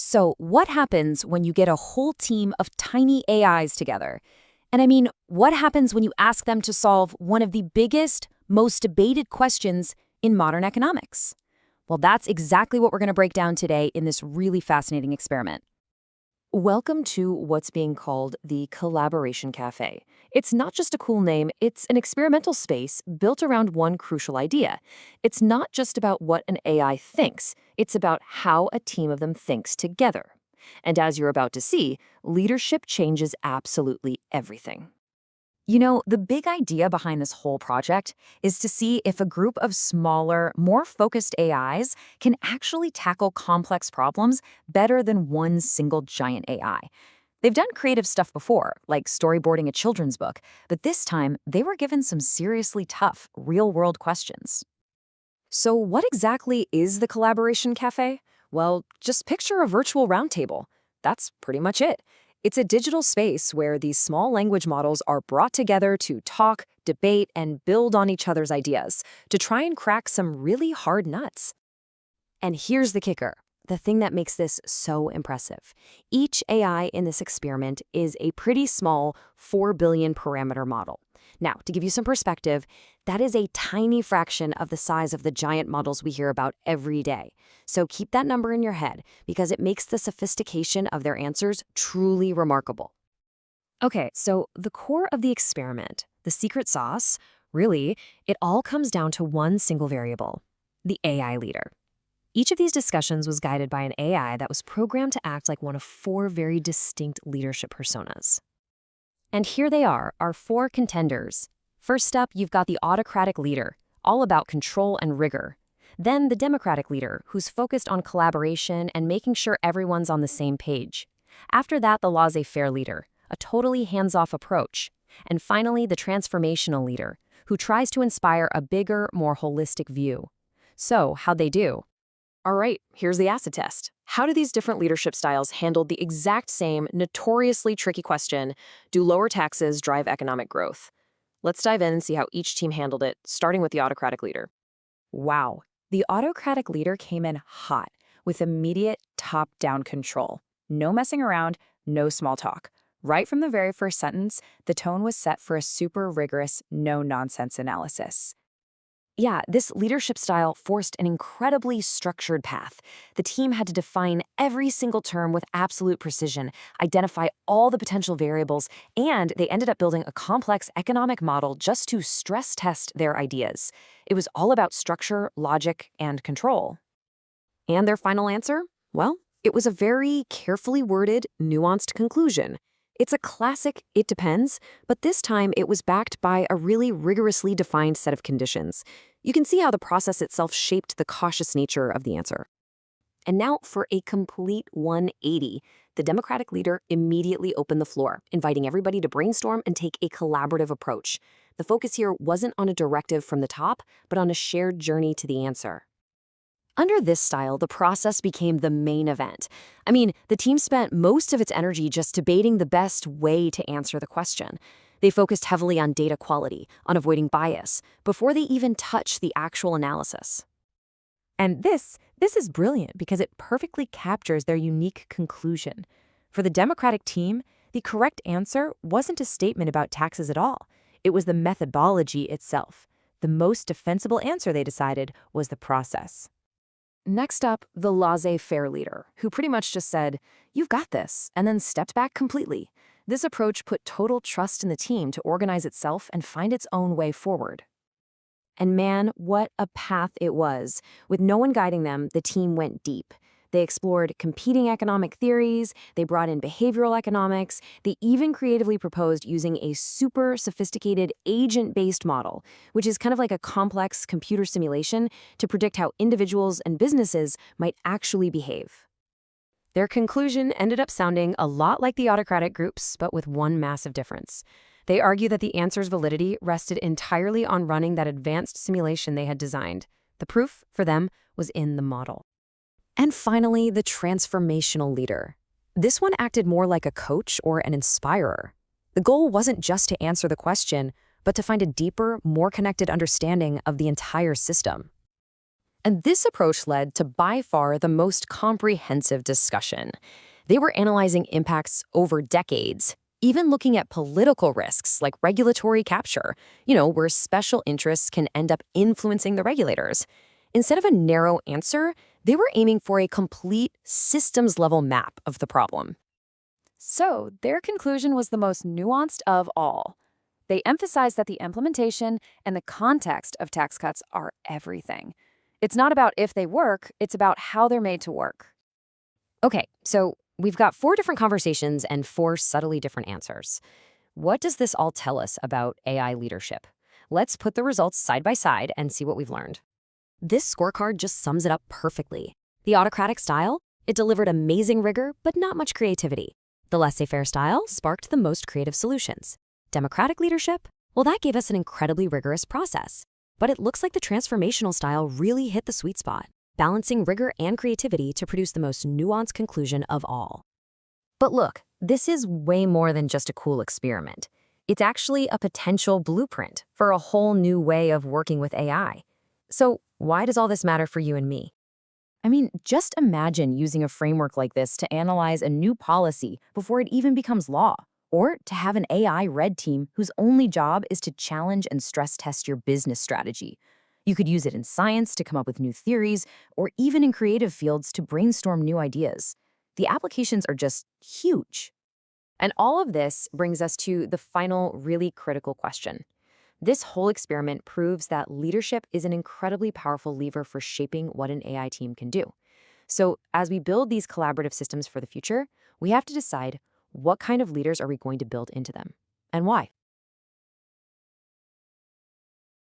So, what happens when you get a whole team of tiny AIs together? And I mean, what happens when you ask them to solve one of the biggest, most debated questions in modern economics? Well, that's exactly what we're going to break down today in this really fascinating experiment. Welcome to what's being called the Collaboration Cafe. It's not just a cool name, it's an experimental space built around one crucial idea. It's not just about what an AI thinks, it's about how a team of them thinks together. And as you're about to see, leadership changes absolutely everything. You know, the big idea behind this whole project is to see if a group of smaller, more focused AIs can actually tackle complex problems better than one single giant AI. They've done creative stuff before, like storyboarding a children's book, but this time they were given some seriously tough, real-world questions. So what exactly is the Collaboration Cafe? Well, just picture a virtual roundtable. That's pretty much it. It's a digital space where these small language models are brought together to talk, debate, and build on each other's ideas to try and crack some really hard nuts. And here's the kicker, the thing that makes this so impressive. Each AI in this experiment is a pretty small 4 billion parameter model. Now, to give you some perspective, that is a tiny fraction of the size of the giant models we hear about every day. So keep that number in your head because it makes the sophistication of their answers truly remarkable. Okay, so the core of the experiment, the secret sauce, really, it all comes down to one single variable, the AI leader. Each of these discussions was guided by an AI that was programmed to act like one of four very distinct leadership personas. And here they are, our four contenders. First up, you've got the autocratic leader, all about control and rigor. Then the democratic leader, who's focused on collaboration and making sure everyone's on the same page. After that, the laissez-faire leader, a totally hands-off approach. And finally, the transformational leader, who tries to inspire a bigger, more holistic view. So, how'd they do? All right, here's the acid test. How do these different leadership styles handle the exact same notoriously tricky question, do lower taxes drive economic growth? Let's dive in and see how each team handled it, starting with the autocratic leader. Wow, the autocratic leader came in hot, with immediate top-down control. No messing around, no small talk. Right from the very first sentence, the tone was set for a super rigorous, no-nonsense analysis. Yeah, this leadership style forced an incredibly structured path. The team had to define every single term with absolute precision, identify all the potential variables, and they ended up building a complex economic model just to stress test their ideas. It was all about structure, logic, and control. And their final answer? Well, it was a very carefully worded, nuanced conclusion. It's a classic "it depends," but this time it was backed by a really rigorously defined set of conditions. You can see how the process itself shaped the cautious nature of the answer. And now for a complete 180, the Democratic leader immediately opened the floor, inviting everybody to brainstorm and take a collaborative approach. The focus here wasn't on a directive from the top, but on a shared journey to the answer. Under this style, the process became the main event. I mean, the team spent most of its energy just debating the best way to answer the question. They focused heavily on data quality, on avoiding bias, before they even touched the actual analysis. And this is brilliant because it perfectly captures their unique conclusion. For the Democratic team, the correct answer wasn't a statement about taxes at all. It was the methodology itself. The most defensible answer, they decided, was the process. Next up, the laissez-faire leader, who pretty much just said, "You've got this," and then stepped back completely. This approach put total trust in the team to organize itself and find its own way forward. And man, what a path it was. With no one guiding them, the team went deep. They explored competing economic theories, they brought in behavioral economics, they even creatively proposed using a super sophisticated agent-based model, which is kind of like a complex computer simulation to predict how individuals and businesses might actually behave. Their conclusion ended up sounding a lot like the autocratic groups, but with one massive difference. They argue that the answer's validity rested entirely on running that advanced simulation they had designed. The proof, for them, was in the model. And finally, the transformational leader. This one acted more like a coach or an inspirer. The goal wasn't just to answer the question, but to find a deeper, more connected understanding of the entire system. And this approach led to by far the most comprehensive discussion. They were analyzing impacts over decades, even looking at political risks like regulatory capture, where special interests can end up influencing the regulators. Instead of a narrow answer, they were aiming for a complete systems-level map of the problem. So, their conclusion was the most nuanced of all. They emphasized that the implementation and the context of tax cuts are everything. It's not about if they work, it's about how they're made to work. Okay, so we've got 4 different conversations and 4 subtly different answers. What does this all tell us about AI leadership? Let's put the results side by side and see what we've learned. This scorecard just sums it up perfectly. The autocratic style, it delivered amazing rigor, but not much creativity. The laissez-faire style sparked the most creative solutions. Democratic leadership, well, that gave us an incredibly rigorous process. But it looks like the transformational style really hit the sweet spot, balancing rigor and creativity to produce the most nuanced conclusion of all. But look, this is way more than just a cool experiment. It's actually a potential blueprint for a whole new way of working with AI. So why does all this matter for you and me? I mean, just imagine using a framework like this to analyze a new policy before it even becomes law, or to have an AI red team whose only job is to challenge and stress test your business strategy. You could use it in science to come up with new theories, or even in creative fields to brainstorm new ideas. The applications are just huge. And all of this brings us to the final, really critical question. This whole experiment proves that leadership is an incredibly powerful lever for shaping what an AI team can do. So as we build these collaborative systems for the future, we have to decide what kind of leaders are we going to build into them and why.